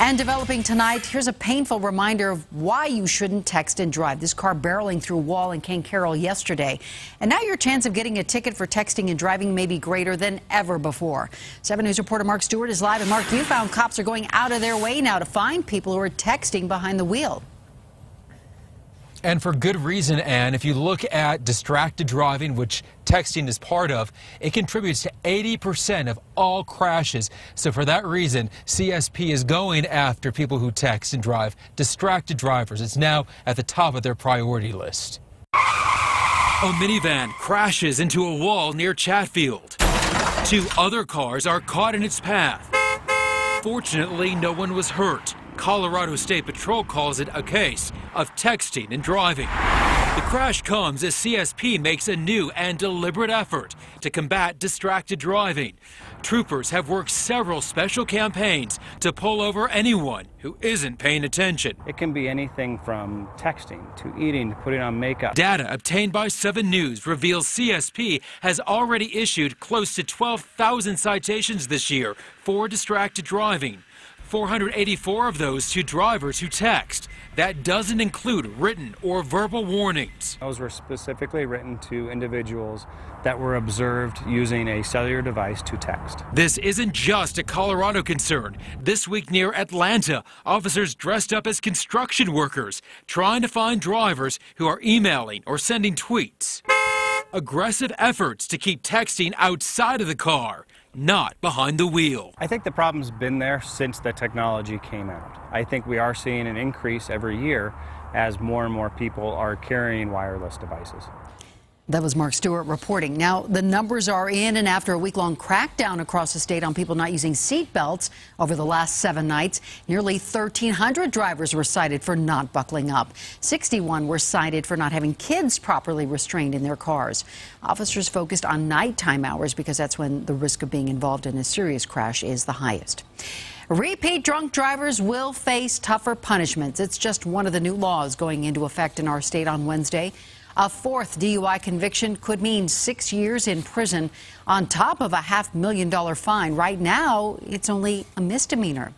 And developing tonight, here's a painful reminder of why you shouldn't text and drive. This car barreling through a wall in King Carroll yesterday. And now your chance of getting a ticket for texting and driving may be greater than ever before. 7 News reporter Marc Stewart is live. And Marc, you found cops are going out of their way now to find people who are texting behind the wheel. And for good reason, Ann. If you look at distracted driving, which texting is part of, it contributes to 80% of all crashes. So for that reason, CSP is going after people who text and drive. Distracted drivers. It's now at the top of their priority list. A minivan crashes into a wall near Chatfield. 2 other cars are caught in its path. Fortunately, no one was hurt. Colorado State Patrol calls it a case of texting and driving. The crash comes as CSP makes a new and deliberate effort to combat distracted driving. Troopers have worked several special campaigns to pull over anyone who isn't paying attention. It can be anything from texting to eating to putting on makeup. Data obtained by 7 News reveals CSP has already issued close to 12,000 citations this year for distracted driving. 484 of those to drivers who text. That doesn't include written or verbal warnings. Those were specifically written to individuals that were observed using a cellular device to text. This isn't just a Colorado concern. This week near Atlanta, officers dressed up as construction workers trying to find drivers who are emailing or sending tweets. Aggressive efforts to keep texting outside of the car, not behind the wheel. I think the problem's been there since the technology came out. I think we are seeing an increase every year as more and more people are carrying wireless devices. That was Marc Stewart reporting. Now, the numbers are in, and after a week-long crackdown across the state on people not using seat belts over the last 7 nights, nearly 1,300 drivers were cited for not buckling up. 61 were cited for not having kids properly restrained in their cars. Officers focused on nighttime hours because that's when the risk of being involved in a serious crash is the highest. Repeat drunk drivers will face tougher punishments. It's just one of the new laws going into effect in our state on Wednesday. A 4th DUI conviction could mean 6 years in prison on top of a $500,000 fine. Right now, it's only a misdemeanor.